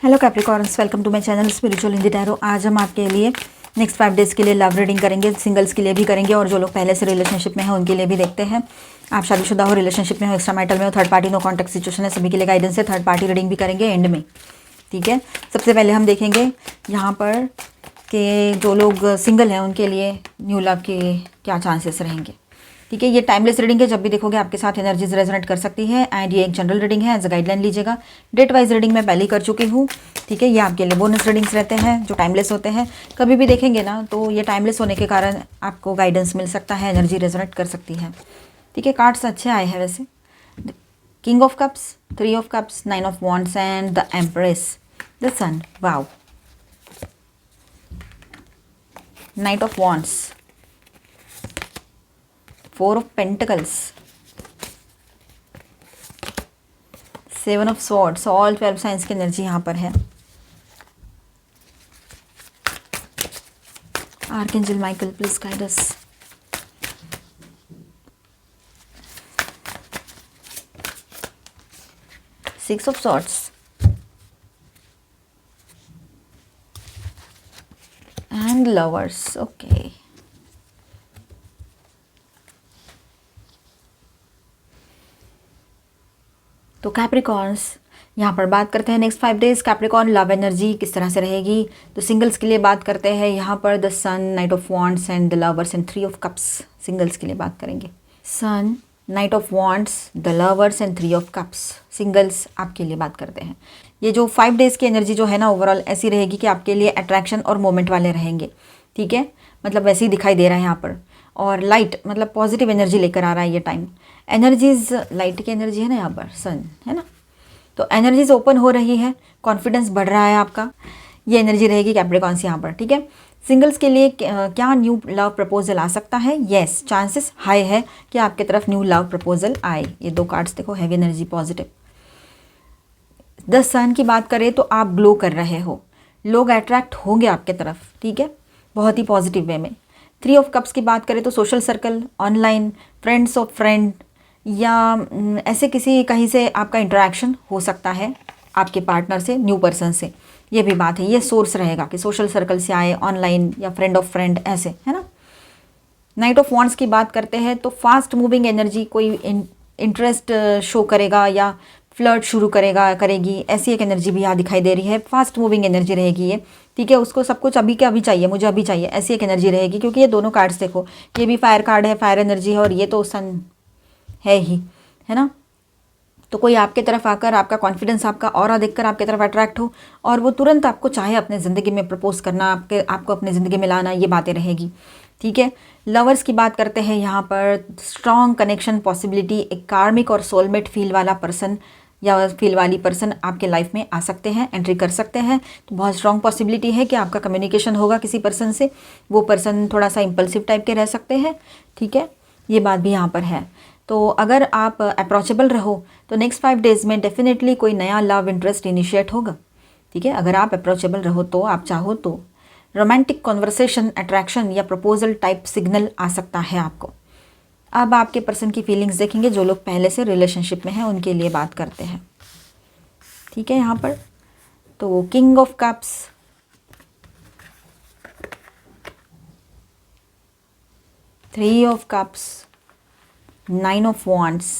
Hello Capricorns, welcome to my channel spiritual Hindi tarot. आज हम आपके लिए नेक्स्ट 5 डेज़ के लिए लव रीडिंग करेंगे। सिंगल्स के लिए भी करेंगे और जो लोग पहले से रिलेशनशिप में हैं उनके लिए भी देखते हैं। आप शादीशुदा हो, रिलेशनशिप में हो, एक्स्ट्रा मैरिटल में हो, third party no contact situation है, सभी के लिए गाइडेंस है। थर्ड पार्टी रीडिंग भी करेंगे एंड में, ठीक है। सबसे पहले हम देखेंगे यहाँ पर कि जो लोग सिंगल हैं उनके लिए न्यू लव के क्या चांसेस रहेंगे, ठीक है। ये टाइमलेस रीडिंग है, जब भी देखोगे आपके साथ एनर्जीज रेजोनेट कर सकती है। एंड ये एक जनरल रीडिंग है, एज अ गाइडलाइन लीजिएगा। डेट वाइज रीडिंग मैं पहले ही कर चुकी हूँ, ठीक है। ये आपके लिए बोनस रीडिंग्स रहते हैं जो टाइमलेस होते हैं। कभी भी देखेंगे ना तो ये टाइमलेस होने के कारण आपको गाइडेंस मिल सकता है, एनर्जी रेजोनेट कर सकती है, ठीक है। कार्ड्स अच्छे आए हैं वैसे। King of cups, 3 of cups, 9 of wands and the empress, the sun. Wow, knight of wands, 4 of pentacles, 7 of swords. All 12 signs की एनर्जी यहाँ पर है। Archangel Michael, please guide us. Six of swords and lovers, okay. तो Capricorns, यहाँ पर बात करते हैं next 5 days Capricorn love energy किस तरह से रहेगी। तो सिंगल्स के लिए बात करते हैं यहाँ पर the sun, knight of wands and the lovers and 3 of cups. Singles के लिए बात करेंगे sun, knight of wands, the lovers and 3 of cups. Singles आपके लिए बात करते हैं। ये जो 5 डेज़ की एनर्जी जो है ना ओवरऑल ऐसी रहेगी कि आपके लिए अट्रैक्शन और मोमेंट वाले रहेंगे, ठीक है। मतलब वैसे ही दिखाई दे रहा है यहाँ पर। और लाइट मतलब पॉजिटिव एनर्जी लेकर आ रहा है ये टाइम। एनर्जीज लाइट की एनर्जी है ना यहाँ पर, सन है ना, तो एनर्जीज ओपन हो रही है, कॉन्फिडेंस बढ़ रहा है आपका। ये एनर्जी रहेगी कैप्रिकॉर्न्स यहाँ पर, ठीक है। सिंगल्स के लिए क्या न्यू लव प्रपोजल आ सकता है? येस, चांसेस हाई है कि आपके तरफ न्यू लव प्रपोजल आए। ये 2 कार्ड्स देखो, हैवी एनर्जी, पॉजिटिव। द सन की बात करें तो आप ग्लो कर रहे हो, लोग अट्रैक्ट होंगे आपके तरफ, ठीक है, बहुत ही पॉजिटिव वे में। 3 ऑफ कप्स की बात करें तो social circle, online, friends of friend या ऐसे किसी कहीं से आपका इंटरेक्शन हो सकता है आपके पार्टनर से, न्यू पर्सन से। ये भी बात है, ये सोर्स रहेगा कि सोशल सर्कल से आए, ऑनलाइन या फ्रेंड ऑफ फ्रेंड, ऐसे है ना। नाइट ऑफ वॉन्ड्स की बात करते हैं तो फास्ट मूविंग एनर्जी, कोई इंटरेस्ट शो करेगा या फ्लर्ट शुरू करेगी, ऐसी एक एनर्जी भी यहाँ दिखाई दे रही है। फास्ट मूविंग एनर्जी रहेगी ये, ठीक है। उसको सब कुछ अभी के अभी चाहिए, मुझे अभी चाहिए, ऐसी एक एनर्जी रहेगी। क्योंकि ये दोनों कार्ड्स देखो, ये भी फायर कार्ड है, फायर एनर्जी है, और ये तो सन है ही, है ना। तो कोई आपके तरफ आकर आपका कॉन्फिडेंस, आपका ऑरा देखकर आपके तरफ अट्रैक्ट हो और वो तुरंत आपको चाहे अपने ज़िंदगी में प्रपोज करना, आपको अपने ज़िंदगी में लाना, ये बातें रहेगी, ठीक है। लवर्स की बात करते हैं यहाँ पर स्ट्रॉन्ग कनेक्शन पॉसिबिलिटी, एक कार्मिक और सोलमेट फील वाला पर्सन या फील वाली पर्सन आपके लाइफ में आ सकते हैं, एंट्री कर सकते हैं। तो बहुत स्ट्रॉन्ग पॉसिबिलिटी है कि आपका कम्युनिकेशन होगा किसी पर्सन से। वो पर्सन थोड़ा सा इम्पल्सिव टाइप के रह सकते हैं, ठीक है, ये बात भी यहाँ पर है। तो अगर आप अप्रोचेबल रहो तो नेक्स्ट 5 डेज़ में डेफिनेटली कोई नया लव इंटरेस्ट इनिशिएट होगा, ठीक है। अगर आप अप्रोचेबल रहो तो, आप चाहो तो रोमांटिक कॉन्वर्सेशन, अट्रैक्शन या प्रपोजल टाइप सिग्नल आ सकता है आपको। अब आपके पर्सन की फीलिंग्स देखेंगे, जो लोग पहले से रिलेशनशिप में हैं उनके लिए बात करते हैं, ठीक है। यहाँ पर तो king of cups, 3 of cups, 9 of wands,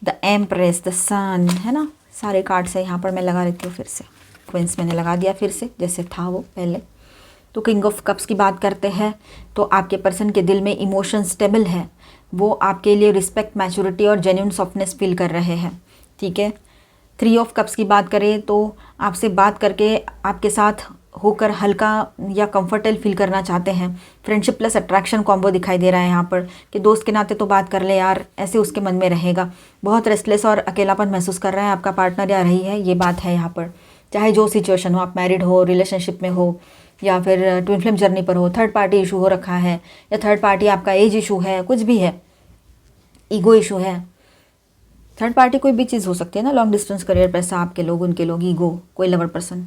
the empress, the sun, है ना। सारे कार्ड्स है यहाँ पर, मैं लगा लेती हूँ फिर से, क्वींस मैंने लगा दिया फिर से जैसे था वो पहले। तो किंग ऑफ कप्स की बात करते हैं तो आपके पर्सन के दिल में इमोशन स्टेबल है, वो आपके लिए रिस्पेक्ट, मैच्योरिटी और जेन्युइन सॉफ्टनेस फील कर रहे हैं, ठीक है। 3 ऑफ कप्स की बात करें तो आपसे बात करके आपके साथ होकर हल्का या कंफर्टेबल फील करना चाहते हैं। फ्रेंडशिप प्लस अट्रैक्शन कॉम्बो दिखाई दे रहा है यहाँ पर कि दोस्त के नाते तो बात कर ले यार, ऐसे उसके मन में रहेगा। बहुत रेस्टलेस और अकेलापन महसूस कर रहा है आपका पार्टनर या रही है, ये बात है यहाँ पर। चाहे जो सिचुएशन हो, आप मैरिड हो, रिलेशनशिप में हो, या फिर ट्विन फ्लेम जर्नी पर हो, थर्ड पार्टी इशू हो रखा है, या थर्ड पार्टी आपका एज इशू है, कुछ भी है, ईगो इशू है। थर्ड पार्टी कोई भी चीज़ हो सकती है ना, लॉन्ग डिस्टेंस, करियर, पैसा, आपके लोग, उनके लोग, ईगो, कोई लवर पर्सन।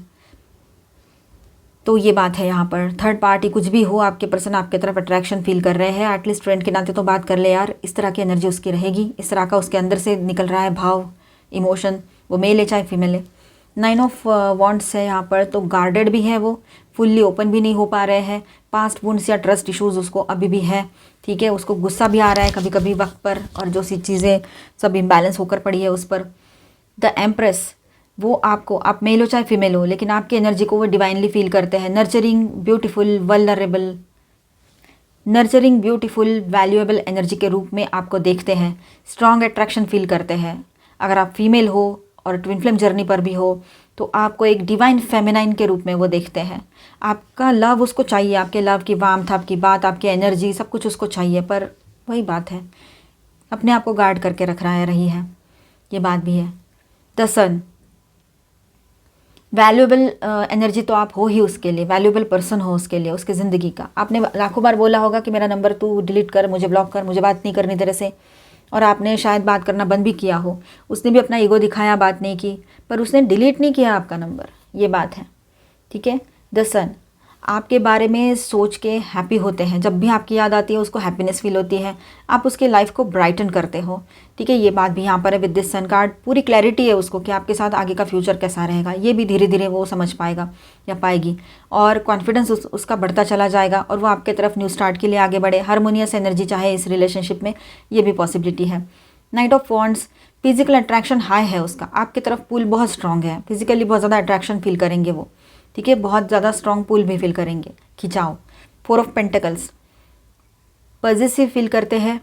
तो ये बात है यहाँ पर, थर्ड पार्टी कुछ भी हो, आपके पर्सन आपके तरफ अट्रैक्शन फील कर रहे हैं। एटलीस्ट फ्रेंड के नाते तो बात कर ले यार, इस तरह की एनर्जी उसकी रहेगी, इस तरह का उसके अंदर से निकल रहा है भाव, इमोशन, वो मेल है चाहे फीमेल है। 9 ऑफ वॉन्ड्स है यहाँ पर, तो गार्डेड भी है वो, फुल्ली ओपन भी नहीं हो पा रहे हैं। पास्ट वुंड्स या ट्रस्ट इश्यूज़ उसको अभी भी है, ठीक है। उसको गुस्सा भी आ रहा है कभी कभी वक्त पर, और जो सी चीज़ें सब इम्बैलेंस होकर पड़ी है उस पर। द एम्प्रेस, वो आपको, आप मेल हो चाहे फीमेल हो, लेकिन आपकी एनर्जी को वो डिवाइनली फील करते हैं। Nurturing, beautiful, vulnerable, nurturing, beautiful, valuable energy के रूप में आपको देखते हैं। स्ट्रॉन्ग अट्रैक्शन फील करते हैं। अगर आप फीमेल हो और ट्विन फ्लेम जर्नी पर भी हो तो आपको एक डिवाइन फेमिनाइन के रूप में वो देखते हैं। आपका लव उसको चाहिए, आपके लव की वार्मथ, आपकी बात, आपकी एनर्जी, सब कुछ उसको चाहिए, पर वही बात है, अपने आप को गार्ड करके रख रही है, ये बात भी है। द सन, वैल्यूएबल एनर्जी तो आप हो ही उसके लिए, वैल्यूएबल पर्सन हो उसके लिए, उसकी ज़िंदगी का। आपने लाखों बार बोला होगा कि मेरा नंबर तू डिलीट कर, मुझे ब्लॉक कर, मुझे बात नहीं करनी तेरे से, और आपने शायद बात करना बंद भी किया हो। उसने भी अपना ईगो दिखाया, बात नहीं की, पर उसने डिलीट नहीं किया आपका नंबर, ये बात है, ठीक है। द सन, आपके बारे में सोच के हैप्पी होते हैं, जब भी आपकी याद आती है उसको हैप्पीनेस फील होती है, आप उसके लाइफ को ब्राइटन करते हो, ठीक है। ये बात भी यहाँ पर है। विद दिस सन कार्ड पूरी क्लैरिटी है उसको कि आपके साथ आगे का फ्यूचर कैसा रहेगा, ये भी धीरे धीरे वो समझ पाएगा या पाएगी, और कॉन्फिडेंस उसका बढ़ता चला जाएगा, और वो आपके तरफ न्यू स्टार्ट के लिए आगे बढ़े। हारमोनियस एनर्जी चाहे इस रिलेशनशिप में, ये भी पॉसिबिलिटी है। Night of wands, physical attraction high है उसका, आपकी तरफ पुल बहुत स्ट्रांग है, फिजिकली बहुत ज़्यादा अट्रैक्शन फील करेंगे वो, ठीक है, बहुत ज़्यादा स्ट्रॉन्ग पुल भी फील करेंगे, खिंचाव। 4 ऑफ पेंटिकल्स, पॉजिटिव फील करते हैं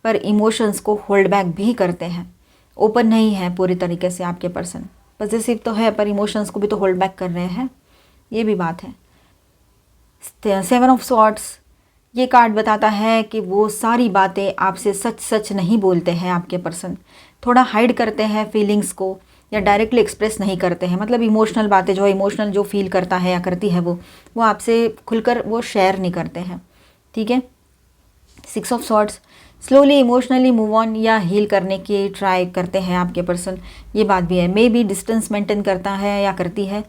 पर इमोशंस को होल्ड बैक भी करते हैं, ओपन नहीं है पूरी तरीके से आपके पर्सन। पॉजिटिव तो है पर इमोशंस को भी तो होल्ड बैक कर रहे हैं, ये भी बात है। 7 ऑफ स्वॉर्ड्स, ये कार्ड बताता है कि वो सारी बातें आपसे सच सच नहीं बोलते हैं आपके पर्सन, थोड़ा हाइड करते हैं फीलिंग्स को, या डायरेक्टली एक्सप्रेस नहीं करते हैं, मतलब इमोशनल बातें, जो इमोशनल जो फील करता है या करती है वो आपसे खुलकर वो शेयर नहीं करते हैं, ठीक है। 6 of swords, slowly emotionally move on या हील करने की ट्राई करते हैं आपके पर्सन, ये बात भी है। मे बी डिस्टेंस मेंटेन करता है या करती है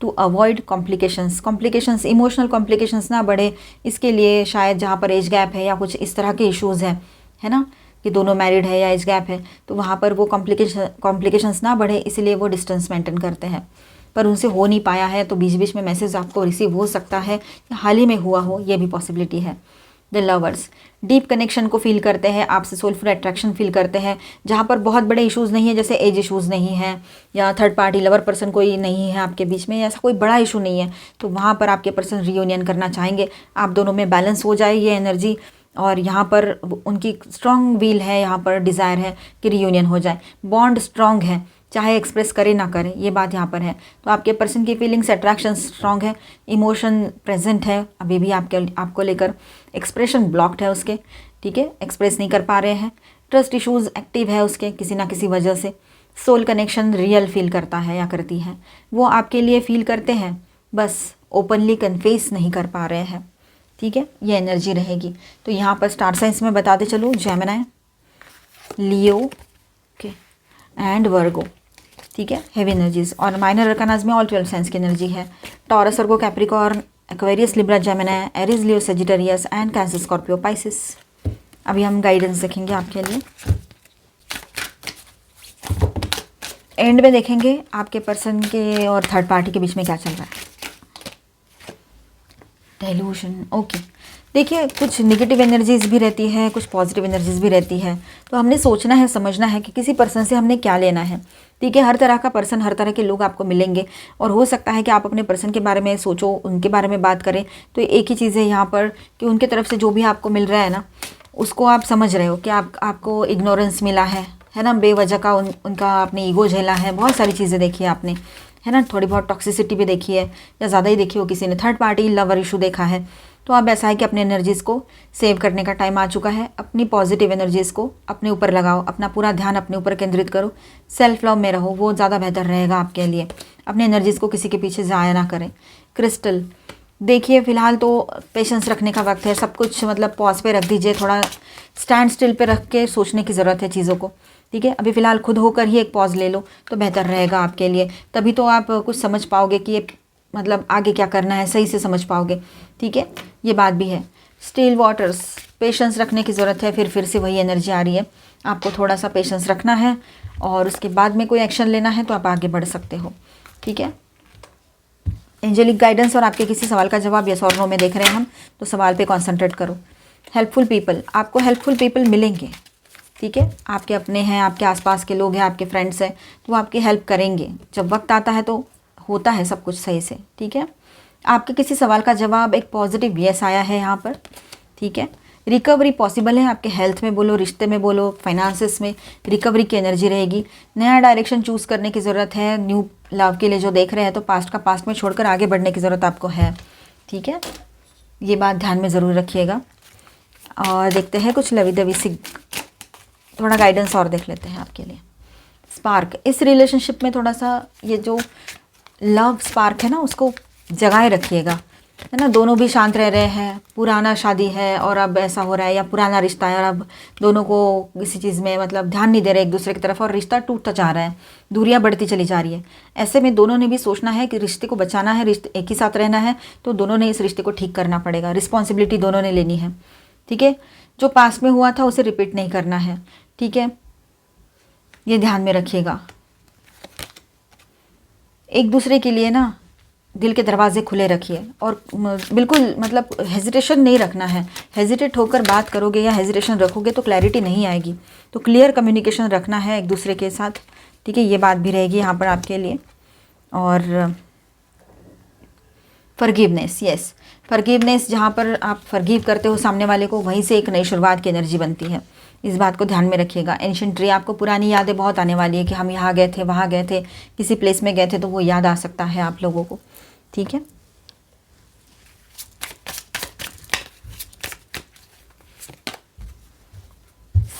to avoid complications, emotional complications ना बढ़े, इसके लिए शायद जहाँ पर एज गैप है या कुछ इस तरह के इश्यूज़ हैं, है ना, कि दोनों मैरिड है या एज गैप है, तो वहाँ पर वो कॉम्प्लिकेशंस ना बढ़े, इसलिए वो डिस्टेंस मेंटेन करते हैं। पर उनसे हो नहीं पाया है तो बीच बीच में मैसेज आपको रिसीव हो सकता है, हाल ही में हुआ हो, ये भी पॉसिबिलिटी है। द लवर्स, डीप कनेक्शन को फील करते हैं, आपसे सोलफुल अट्रैक्शन फील करते हैं, जहाँ पर बहुत बड़े इश्यूज़ नहीं है, जैसे एज इश्यूज़ नहीं है, या थर्ड पार्टी लवर पर्सन कोई नहीं है आपके बीच में, ऐसा कोई बड़ा इशू नहीं है, तो वहाँ पर आपके पर्सन रियूनियन करना चाहेंगे, आप दोनों में बैलेंस हो जाए ये एनर्जी, और यहाँ पर उनकी स्ट्रॉन्ग विल है, यहाँ पर डिज़ायर है कि रियूनियन हो जाए, बॉन्ड स्ट्रॉन्ग है, चाहे एक्सप्रेस करे ना करे, ये बात यहाँ पर है। तो आपके पर्सन की फीलिंग्स, अट्रैक्शन स्ट्रॉन्ग है, इमोशन प्रेजेंट है अभी भी आपको लेकर, एक्सप्रेशन ब्लॉक्ड है उसके, ठीक है, एक्सप्रेस नहीं कर पा रहे हैं। ट्रस्ट इश्यूज़ एक्टिव है उसके किसी ना किसी वजह से। सोल कनेक्शन रियल फील करता है या करती है, वो आपके लिए फील करते हैं, बस ओपनली कन्फेस नहीं कर पा रहे हैं, ठीक है, ये एनर्जी रहेगी। तो यहाँ पर स्टार साइंस में बताते चलो, जेमिनी, लियो, ओके, एंड वर्गो, ठीक है, हेवी एनर्जीज। और माइनर अरकानाज में ऑल 12 साइंस की एनर्जी है। Taurus, Virgo, Capricorn, Aquarius, Libra, Gemini, Aries, Leo, Sagittarius and cancer, Scorpio, Pisces. अभी हम गाइडेंस देखेंगे आपके लिए, एंड में देखेंगे आपके पर्सन के और थर्ड पार्टी के बीच में क्या चल रहा है। डेल्यूशन, ओके, देखिए कुछ नेगेटिव एनर्जीज भी रहती है, कुछ पॉजिटिव एनर्जीज भी रहती है, तो हमने सोचना है, समझना है कि किसी पर्सन से हमने क्या लेना है, ठीक है। हर तरह का पर्सन, हर तरह के लोग आपको मिलेंगे, और हो सकता है कि आप अपने पर्सन के बारे में सोचो, उनके बारे में बात करें, तो एक ही चीज़ है यहाँ पर कि उनके तरफ से जो भी आपको मिल रहा है ना, उसको आप समझ रहे हो कि आपको इग्नोरेंस मिला है ना, बेवजह का उनका आपने ईगो झेला है, बहुत सारी चीज़ें देखी है आपने, है ना, थोड़ी बहुत टॉक्सिसिटी भी देखी है, या ज़्यादा ही देखी हो किसी ने, थर्ड पार्टी लवर इशू देखा है, तो अब ऐसा है कि अपने एनर्जीज़ को सेव करने का टाइम आ चुका है। अपनी पॉजिटिव एनर्जीज़ को अपने ऊपर लगाओ, अपना पूरा ध्यान अपने ऊपर केंद्रित करो, सेल्फ लव में रहो, वो ज़्यादा बेहतर रहेगा आपके लिए। अपने एनर्जीज़ को किसी के पीछे ज़ाया ना करें। क्रिस्टल, देखिए फ़िलहाल तो पेशेंस रखने का वक्त है, सब कुछ मतलब पॉज पे रख दीजिए, थोड़ा स्टैंड स्टिल पे रख के सोचने की ज़रूरत है चीज़ों को, ठीक है। अभी फ़िलहाल खुद होकर ही एक पॉज ले लो तो बेहतर रहेगा आपके लिए, तभी तो आप कुछ समझ पाओगे कि ये मतलब आगे क्या करना है, सही से समझ पाओगे, ठीक है, ये बात भी है। स्टिल वाटर्स, पेशेंस रखने की ज़रूरत है, फिर से वही एनर्जी आ रही है, आपको थोड़ा सा पेशेंस रखना है और उसके बाद में कोई एक्शन लेना है तो आप आगे बढ़ सकते हो। ठीक है। एंजेलिक गाइडेंस और आपके किसी सवाल का जवाब यस और नो में देख रहे हैं हम, तो सवाल पे कॉन्सेंट्रेट करो। हेल्पफुल पीपल, आपको हेल्पफुल पीपल मिलेंगे, ठीक है। आपके अपने हैं, आपके आसपास के लोग हैं, आपके फ्रेंड्स हैं, तो वो आपकी हेल्प करेंगे। जब वक्त आता है तो होता है सब कुछ सही से, ठीक है। आपके किसी सवाल का जवाब एक पॉजिटिव यस आया है यहाँ पर, ठीक है। रिकवरी पॉसिबल है, आपके हेल्थ में बोलो, रिश्ते में बोलो, फाइनेंसेस में रिकवरी की एनर्जी रहेगी। नया डायरेक्शन चूज़ करने की ज़रूरत है, न्यू लव के लिए जो देख रहे हैं, तो पास्ट का पास्ट में छोड़कर आगे बढ़ने की ज़रूरत आपको है, ठीक है। ये बात ध्यान में ज़रूर रखिएगा। और देखते हैं कुछ लवी दवी सी थोड़ा गाइडेंस और देख लेते हैं आपके लिए। स्पार्क, इस रिलेशनशिप में थोड़ा सा ये जो लव स्पार्क है ना, उसको जगाए रखिएगा, है ना। दोनों भी शांत रह रहे हैं, पुराना शादी है और अब ऐसा हो रहा है, या पुराना रिश्ता है और अब दोनों को किसी चीज़ में मतलब ध्यान नहीं दे रहे एक दूसरे की तरफ, और रिश्ता टूटता जा रहा है, दूरियां बढ़ती चली जा रही है। ऐसे में दोनों ने भी सोचना है कि रिश्ते को बचाना है, रिश्ते एक ही साथ रहना है, तो दोनों ने इस रिश्ते को ठीक करना पड़ेगा। रिस्पॉन्सिबिलिटी दोनों ने लेनी है, ठीक है। जो पास में हुआ था उसे रिपीट नहीं करना है, ठीक है। ये ध्यान में रखिएगा। एक दूसरे के लिए ना दिल के दरवाजे खुले रखिए, और बिल्कुल मतलब हेजिटेशन नहीं रखना है। हेजिटेट होकर बात करोगे या हेजिटेशन रखोगे तो क्लैरिटी नहीं आएगी, तो क्लियर कम्युनिकेशन रखना है एक दूसरे के साथ, ठीक है। ये बात भी रहेगी यहाँ पर आपके लिए। और फॉरगिवनेस, यस, फॉरगिवनेस, जहाँ पर आप फॉरगिव करते हो सामने वाले को, वहीं से एक नई शुरुआत की एनर्जी बनती है। इस बात को ध्यान में रखिएगा। एंशिएंट ट्री, आपको पुरानी यादें बहुत आने वाली है कि हम यहाँ गए थे, वहाँ गए थे, किसी प्लेस में गए थे, तो वो याद आ सकता है आप लोगों को, ठीक है।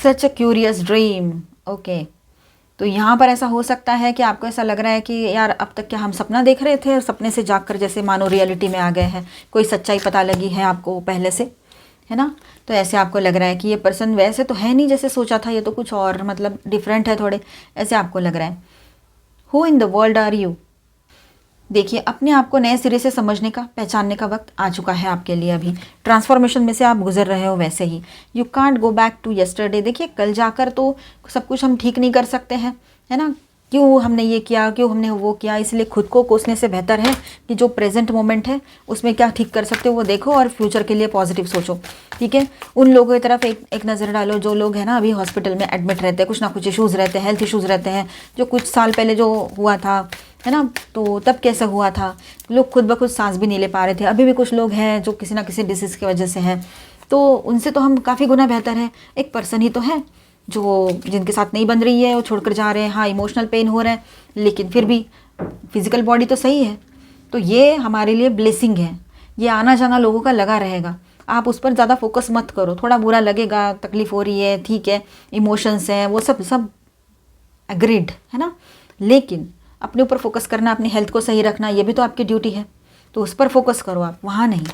सच अ क्यूरियस ड्रीम, ओके। तो यहाँ पर ऐसा हो सकता है कि आपको ऐसा लग रहा है कि यार अब तक क्या हम सपना देख रहे थे और सपने से जागकर जैसे मानो रियलिटी में आ गए हैं, कोई सच्चाई पता लगी है आपको पहले से, है ना। तो ऐसे आपको लग रहा है कि ये पर्सन वैसे तो है नहीं जैसे सोचा था, ये तो कुछ और मतलब डिफरेंट है थोड़े, ऐसे आपको लग रहा है। Who in the world are you, देखिए अपने आप को नए सिरे से समझने का, पहचानने का वक्त आ चुका है आपके लिए। अभी ट्रांसफॉर्मेशन में से आप गुजर रहे हो वैसे ही। You can't go back to yesterday, देखिए कल जाकर तो सब कुछ हम ठीक नहीं कर सकते हैं, है ना। क्यों हमने ये किया, क्यों हमने वो किया, इसलिए खुद को कोसने से बेहतर है कि जो प्रेजेंट मोमेंट है उसमें क्या ठीक कर सकते हो वो देखो, और फ्यूचर के लिए पॉजिटिव सोचो, ठीक है। उन लोगों की तरफ एक नज़र डालो जो लोग हैं ना अभी हॉस्पिटल में एडमिट रहते हैं, कुछ ना कुछ इशूज़ रहते हैं, हेल्थ इशूज़ रहते हैं, जो कुछ साल पहले जो हुआ था, है ना, तो तब कैसा हुआ था, लोग खुद ब खुद सांस भी नहीं ले पा रहे थे। अभी भी कुछ लोग हैं जो किसी ना किसी डिसीज़ की वजह से हैं, तो उनसे तो हम काफ़ी गुना बेहतर है। एक पर्सन ही तो है जो जिनके साथ नहीं बन रही है, वो छोड़कर जा रहे हैं, हाँ इमोशनल पेन हो रहा है, लेकिन फिर भी फिजिकल बॉडी तो सही है। तो ये हमारे लिए ब्लेसिंग है। ये आना जाना लोगों का लगा रहेगा, आप उस पर ज़्यादा फोकस मत करो। थोड़ा बुरा लगेगा, तकलीफ़ हो रही है, ठीक है, इमोशंस हैं, वो सब एग्रीड है ना, लेकिन अपने ऊपर फोकस करना, अपनी हेल्थ को सही रखना, ये भी तो आपकी ड्यूटी है, तो उस पर फोकस करो आप, वहाँ नहीं।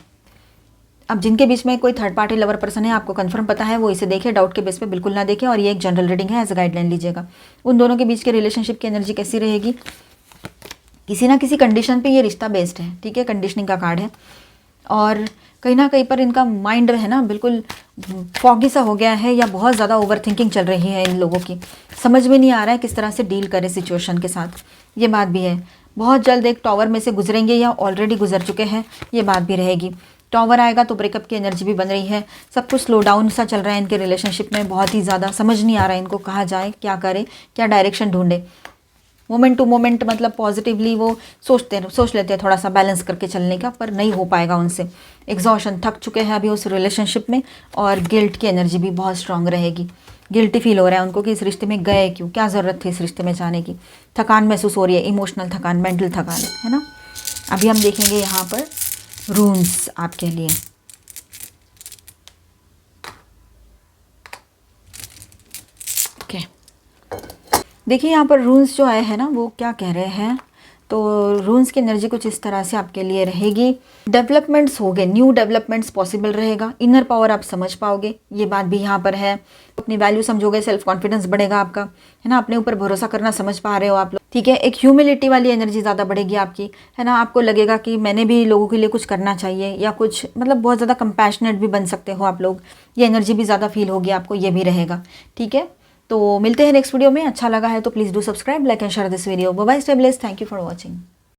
अब जिनके बीच में कोई थर्ड पार्टी लवर पर्सन है, आपको कंफर्म पता है, वो इसे देखे, डाउट के बेस पे बिल्कुल ना देखें, और ये एक जनरल रीडिंग है, एज अ गाइडलाइन लीजिएगा। उन दोनों के बीच के रिलेशनशिप की एनर्जी कैसी रहेगी, किसी ना किसी कंडीशन पे ये रिश्ता बेस्ड है, ठीक है, कंडीशनिंग का कार्ड है। और कहीं ना कहीं पर इनका माइंड है ना बिल्कुल फॉगी सा हो गया है, या बहुत ज़्यादा ओवर थिंकिंग चल रही है इन लोगों की, समझ में नहीं आ रहा है किस तरह से डील करें सिचुएशन के साथ, ये बात भी है। बहुत जल्द एक टॉवर में से गुजरेंगे या ऑलरेडी गुजर चुके हैं, ये बात भी रहेगी। टॉवर आएगा तो ब्रेकअप की एनर्जी भी बन रही है, सब कुछ स्लो डाउन सा चल रहा है इनके रिलेशनशिप में, बहुत ही ज़्यादा समझ नहीं आ रहा है इनको कहाँ जाए, क्या करे, क्या डायरेक्शन ढूंढे। मोमेंट टू मोमेंट मतलब पॉजिटिवली वो सोच लेते हैं थोड़ा सा बैलेंस करके चलने का, पर नहीं हो पाएगा उनसे। एग्जॉशन, थक चुके हैं अभी उस रिलेशनशिप में, और गिल्ट की एनर्जी भी बहुत स्ट्रांग रहेगी। गिल्टी फील हो रहा है उनको कि इस रिश्ते में गए क्यों, क्या ज़रूरत थी इस रिश्ते में जाने की। थकान महसूस हो रही है, इमोशनल थकान, मेंटल थकान, है ना। अभी हम देखेंगे यहाँ पर रून्स आपके लिए। ओके, देखिए यहाँ पर रून्स जो आए हैं ना, वो क्या कह रहे हैं, तो रून्स की एनर्जी कुछ इस तरह से आपके लिए रहेगी। डेवलपमेंट्स हो गए, न्यू डेवलपमेंट्स पॉसिबल रहेगा, इनर पावर आप समझ पाओगे, ये बात भी यहाँ पर है। अपनी वैल्यू समझोगे, सेल्फ कॉन्फिडेंस बढ़ेगा आपका, है ना, अपने ऊपर भरोसा करना समझ पा रहे हो आप लोग, ठीक है। एक ह्यूमिलिटी वाली एनर्जी ज़्यादा बढ़ेगी आपकी, है ना। आपको लगेगा कि मैंने भी लोगों के लिए कुछ करना चाहिए, या कुछ मतलब बहुत ज़्यादा कंपैशनेट भी बन सकते हो आप लोग, ये एनर्जी भी ज़्यादा फील होगी आपको, ये भी रहेगा, ठीक है। तो मिलते हैं नेक्स्ट वीडियो में। अच्छा लगा है तो please do subscribe, like and share this video. Bye bye, stay blessed, thank you for watching.